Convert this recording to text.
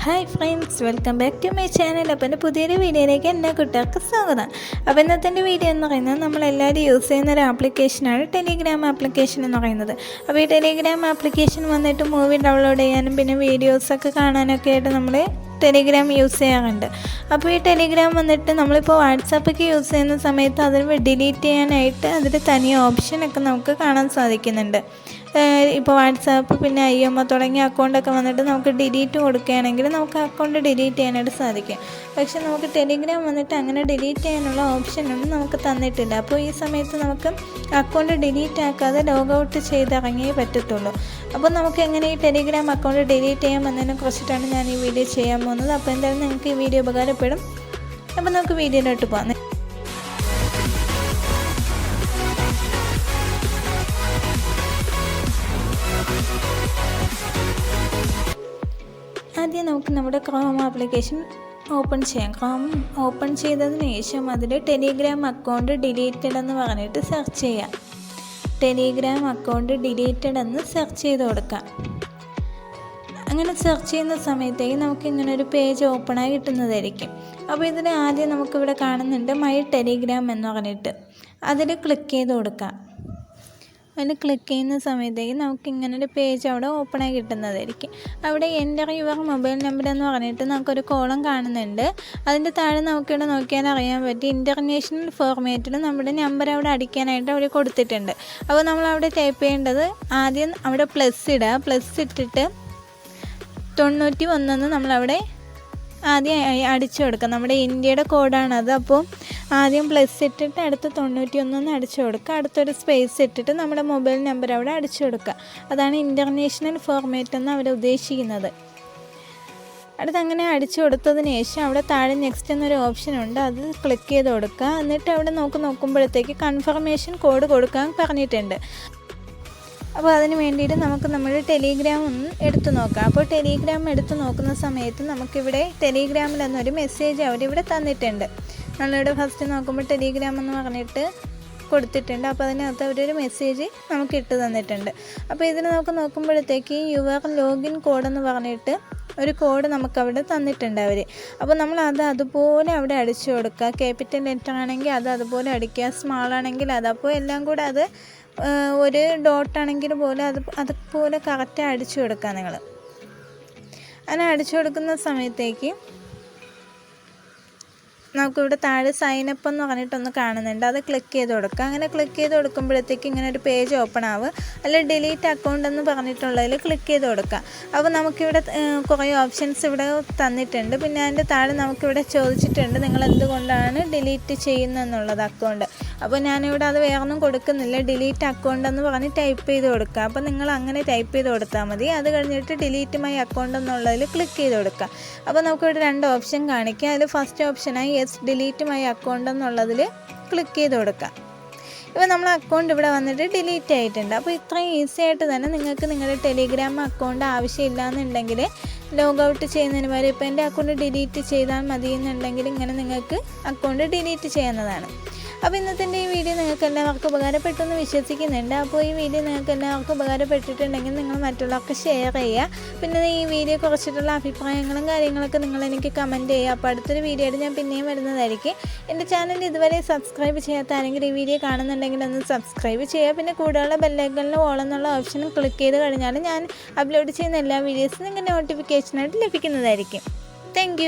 Hi friends, welcome back to my channel. അപ്പോൾ എൻ്റെ പുതിയൊരു വീഡിയോയിലേക്ക് എൻ്റെ കുട്ടികൾക്ക് സ്വാഗതം. അപ്പോൾ ഇന്നത്തെ വീഡിയോ എന്ന് പറയുന്നത് നമ്മളെല്ലാവരും യൂസ് ചെയ്യുന്ന ഒരു ആപ്ലിക്കേഷനാണ് ടെലിഗ്രാം ആപ്ലിക്കേഷൻ എന്ന് പറയുന്നത്. അപ്പോൾ ഈ ടെലിഗ്രാം ആപ്ലിക്കേഷൻ വന്നിട്ട് മൂവി ഡൗൺലോഡ് ചെയ്യാനും പിന്നെ വീഡിയോസൊക്കെ കാണാനൊക്കെ ആയിട്ട് നമ്മൾ ടെലിഗ്രാം യൂസ് ചെയ്യാറുണ്ട്. അപ്പോൾ ഈ ടെലിഗ്രാം വന്നിട്ട് നമ്മളിപ്പോൾ വാട്സാപ്പൊക്കെ യൂസ് ചെയ്യുന്ന സമയത്ത് അതിൽ ഡിലീറ്റ് ചെയ്യാനായിട്ട് അതിൽ തനിയെ ഓപ്ഷനൊക്കെ നമുക്ക് കാണാൻ സാധിക്കുന്നുണ്ട്. ഇപ്പോൾ വാട്സാപ്പ് പിന്നെ IMO തുടങ്ങിയ അക്കൗണ്ടൊക്കെ വന്നിട്ട് നമുക്ക് ഡിലീറ്റ് കൊടുക്കുകയാണെങ്കിൽ നമുക്ക് അക്കൗണ്ട് ഡിലീറ്റ് ചെയ്യാനായിട്ട് സാധിക്കും. പക്ഷെ നമുക്ക് ടെലിഗ്രാം വന്നിട്ട് അങ്ങനെ ഡിലീറ്റ് ചെയ്യാനുള്ള ഓപ്ഷനൊന്നും നമുക്ക് തന്നിട്ടില്ല. അപ്പോൾ ഈ സമയത്ത് നമുക്ക് അക്കൗണ്ട് ഡിലീറ്റ് ആക്കാതെ ലോഗൗട്ട് ചെയ്തിറങ്ങിയേ പറ്റത്തുള്ളൂ. അപ്പോൾ നമുക്ക് എങ്ങനെ ഈ ടെലിഗ്രാം അക്കൗണ്ട് ഡിലീറ്റ് ചെയ്യാമെന്നതിനെ കുറിച്ചിട്ടാണ് ഞാൻ ഈ വീഡിയോ ചെയ്യാൻ പോകുന്നത്. അപ്പോൾ എന്തായാലും നിങ്ങൾക്ക് ഈ വീഡിയോ ഉപകാരപ്പെടും. അപ്പോൾ നമുക്ക് വീഡിയോയിലോട്ട് പോകാം. ആദ്യം നമുക്ക് നമ്മുടെ ക്രോം ആപ്ലിക്കേഷൻ ഓപ്പൺ ചെയ്യാം. ക്രോം ഓപ്പൺ ചെയ്തതിന് ശേഷം അതിൽ ടെലിഗ്രാം അക്കൗണ്ട് ഡിലീറ്റഡ് എന്ന് പറഞ്ഞിട്ട് സെർച്ച് ചെയ്യാം. ടെലിഗ്രാം അക്കൗണ്ട് ഡിലീറ്റഡ് എന്ന് സെർച്ച് ചെയ്ത് കൊടുക്കാം. അങ്ങനെ സെർച്ച് ചെയ്യുന്ന സമയത്തേക്ക് നമുക്ക് ഇങ്ങനെ ഒരു പേജ് ഓപ്പണായി കിട്ടുന്നതായിരിക്കും. അപ്പോൾ ഇതിൽ ആദ്യം നമുക്കിവിടെ കാണുന്നുണ്ട് മൈ ടെലിഗ്രാം എന്ന് പറഞ്ഞിട്ട്, അതിൽ ക്ലിക്ക് ചെയ്ത് കൊടുക്കാം. അതിൽ ക്ലിക്ക് ചെയ്യുന്ന സമയത്തേക്ക് നമുക്ക് ഇങ്ങനൊരു പേജ് അവിടെ ഓപ്പണായി കിട്ടുന്നതായിരിക്കും. അവിടെ എൻ്റർ യുവർ മൊബൈൽ നമ്പർ എന്ന് പറഞ്ഞിട്ട് നമുക്കൊരു കോളം കാണുന്നുണ്ട്. അതിൻ്റെ താഴെ നമുക്കിവിടെ നോക്കിയാൽ അറിയാൻ പറ്റും ഇൻ്റർനാഷണൽ ഫോർമാറ്റിൽ നമ്മുടെ നമ്പർ അവിടെ അടിക്കാനായിട്ട് അവർ കൊടുത്തിട്ടുണ്ട്. അപ്പോൾ നമ്മളവിടെ ടൈപ്പ് ചെയ്യേണ്ടത് ആദ്യം അവിടെ പ്ലസ് ഇടുക. പ്ലസ് ഇട്ടിട്ട് 91 നമ്മളവിടെ ആദ്യം അടിച്ചു കൊടുക്കുക. നമ്മുടെ ഇന്ത്യയുടെ കോഡാണത്. അപ്പോൾ ആദ്യം പ്ലസ് ഇട്ടിട്ട് അടുത്ത് 91 അടിച്ചു കൊടുക്കുക. അടുത്തൊരു സ്പേസ് ഇട്ടിട്ട് നമ്മുടെ മൊബൈൽ നമ്പർ അവിടെ അടിച്ചു കൊടുക്കുക. അതാണ് ഇൻ്റർനാഷണൽ ഫോർമാറ്റ് എന്ന് അവർ ഉദ്ദേശിക്കുന്നത്. അങ്ങനെ അടിച്ചു കൊടുത്തതിന് ശേഷം അവിടെ താഴെ നെക്സ്റ്റ് എന്നൊരു ഓപ്ഷൻ ഉണ്ട്, അത് ക്ലിക്ക് ചെയ്ത് കൊടുക്കുക. എന്നിട്ട് അവിടെ നോക്കുമ്പോഴത്തേക്ക് കൺഫർമേഷൻ കോഡ് കൊടുക്കാൻ പറഞ്ഞിട്ടുണ്ട്. അപ്പോൾ അതിന് വേണ്ടിയിട്ട് നമുക്ക് നമ്മുടെ ടെലിഗ്രാം ഒന്ന് എടുത്തു നോക്കാം. അപ്പോൾ ടെലിഗ്രാം എടുത്ത് നോക്കുന്ന സമയത്ത് നമുക്കിവിടെ ടെലിഗ്രാമിൽ എന്നൊരു മെസ്സേജ് അവരിവിടെ തന്നിട്ടുണ്ട്. നമ്മളിവിടെ ഫസ്റ്റ് നോക്കുമ്പോൾ ടെലിഗ്രാം എന്ന് പറഞ്ഞിട്ട് കൊടുത്തിട്ടുണ്ട്. അപ്പോൾ അതിനകത്ത് അവരൊരു മെസ്സേജ് നമുക്ക് ഇട്ട് തന്നിട്ടുണ്ട്. അപ്പോൾ ഇതിന് നമുക്ക് നോക്കുമ്പോഴത്തേക്ക് യുവർ ലോഗിൻ കോഡ് എന്ന് പറഞ്ഞിട്ട് ഒരു കോഡ് നമുക്കവിടെ തന്നിട്ടുണ്ട് അവർ. അപ്പോൾ നമ്മൾ അതുപോലെ അവിടെ അടിച്ചു കൊടുക്കുക. ക്യാപിറ്റൽ ലെറ്റർ ആണെങ്കിൽ അതുപോലെ അടിക്കുക, സ്മാൾ ആണെങ്കിൽ അപ്പോൾ എല്ലാം കൂടെ അത് ഒരു ഡോട്ടാണെങ്കിൽ പോലും അതുപോലെ കറക്റ്റ് അടിച്ചു കൊടുക്കുക നിങ്ങൾ. അങ്ങനെ അടിച്ചു കൊടുക്കുന്ന സമയത്തേക്ക് നമുക്കിവിടെ താഴെ സൈനപ്പ് എന്ന് പറഞ്ഞിട്ടൊന്ന് കാണുന്നുണ്ട്, അത് ക്ലിക്ക് ചെയ്ത് കൊടുക്കുക. അങ്ങനെ ക്ലിക്ക് ചെയ്ത് കൊടുക്കുമ്പോഴത്തേക്ക് ഇങ്ങനെ ഒരു പേജ് ഓപ്പൺ ആവും. അല്ല ഡിലീറ്റ് അക്കൗണ്ട് എന്ന് പറഞ്ഞിട്ടുള്ളതിൽ ക്ലിക്ക് ചെയ്ത് കൊടുക്കുക. അപ്പോൾ നമുക്കിവിടെ കുറേ ഓപ്ഷൻസ് ഇവിടെ തന്നിട്ടുണ്ട്. പിന്നെ അതിൻ്റെ താഴെ നമുക്കിവിടെ ചോദിച്ചിട്ടുണ്ട് നിങ്ങൾ എന്തുകൊണ്ടാണ് ഡിലീറ്റ് ചെയ്യുന്നതെന്നുള്ളത് അക്കൗണ്ട്. അപ്പോൾ ഞാനിവിടെ അത് വേറൊന്നും കൊടുക്കുന്നില്ല, ഡിലീറ്റ് അക്കൗണ്ട് എന്ന് പറഞ്ഞ് ടൈപ്പ് ചെയ്ത് കൊടുക്കുക. അപ്പോൾ നിങ്ങൾ അങ്ങനെ ടൈപ്പ് ചെയ്ത് കൊടുത്താൽ മതി. അത് കഴിഞ്ഞിട്ട് ഡിലീറ്റ് മൈ അക്കൗണ്ട് എന്നുള്ളതിൽ ക്ലിക്ക് ചെയ്ത് കൊടുക്കുക. അപ്പോൾ നമുക്കിവിടെ 2 ഓപ്ഷൻ കാണിക്കുക. അതിൽ ഫസ്റ്റ് ഓപ്ഷനായി ഡിലീറ്റ് മൈ അക്കൗണ്ട് എന്നുള്ളതിൽ ക്ലിക്ക് ചെയ്ത് കൊടുക്കാം. ഇപ്പോൾ നമ്മൾ അക്കൗണ്ട് ഇവിടെ വന്നിട്ട് ഡിലീറ്റ് ആയിട്ടുണ്ട്. അപ്പോൾ ഇത്രയും ഈസി ആയിട്ട് തന്നെ നിങ്ങൾക്ക് നിങ്ങളുടെ ടെലിഗ്രാം അക്കൗണ്ട് ആവശ്യമില്ല എന്നുണ്ടെങ്കിൽ ലോഗൗട്ട് ചെയ്യുന്നതിന് പകരം ഇപ്പോൾ എൻ്റെ അക്കൗണ്ട് ഡിലീറ്റ് ചെയ്താൽ മതി എന്നുണ്ടെങ്കിൽ ഇങ്ങനെ നിങ്ങൾക്ക് അക്കൗണ്ട് ഡിലീറ്റ് ചെയ്യുന്നതാണ്. അപ്പോൾ ഇന്നത്തെ ഈ വീഡിയോ നിങ്ങൾക്ക് എല്ലാവർക്കും ഉപകാരപ്പെട്ടെന്ന് വിശ്വസിക്കുന്നുണ്ട്. അപ്പോൾ ഈ വീഡിയോ നിങ്ങൾക്ക് എല്ലാവർക്കും ഉപകാരപ്പെട്ടിട്ടുണ്ടെങ്കിൽ നിങ്ങൾ മറ്റുള്ളവർക്ക് ഷെയർ ചെയ്യുക. പിന്നെ ഈ വീഡിയോ കുറിച്ചിട്ടുള്ള അഭിപ്രായങ്ങളും കാര്യങ്ങളൊക്കെ നിങ്ങൾ എനിക്ക് കമൻറ്റ് ചെയ്യുക. അപ്പോൾ അടുത്തൊരു വീഡിയോ ആയിട്ട് ഞാൻ പിന്നെയും വരുന്നതായിരിക്കും. എൻ്റെ ചാനൽ ഇതുവരെ സബ്സ്ക്രൈബ് ചെയ്യാത്ത ആരെങ്കിലും ഈ വീഡിയോ കാണുന്നുണ്ടെങ്കിൽ ഒന്ന് സബ്സ്ക്രൈബ് ചെയ്യുക. പിന്നെ കൂടെയുള്ള ബെല്ലൈക്കണിൽ ഓൾ എന്നുള്ള ഓപ്ഷൻ ക്ലിക്ക് ചെയ്ത് കഴിഞ്ഞാൽ ഞാൻ അപ്ലോഡ് ചെയ്യുന്ന എല്ലാ വീഡിയോസും നിങ്ങൾക്ക് നോട്ടിഫിക്കേഷനായിട്ട് ലഭിക്കുന്നതായിരിക്കും. താങ്ക്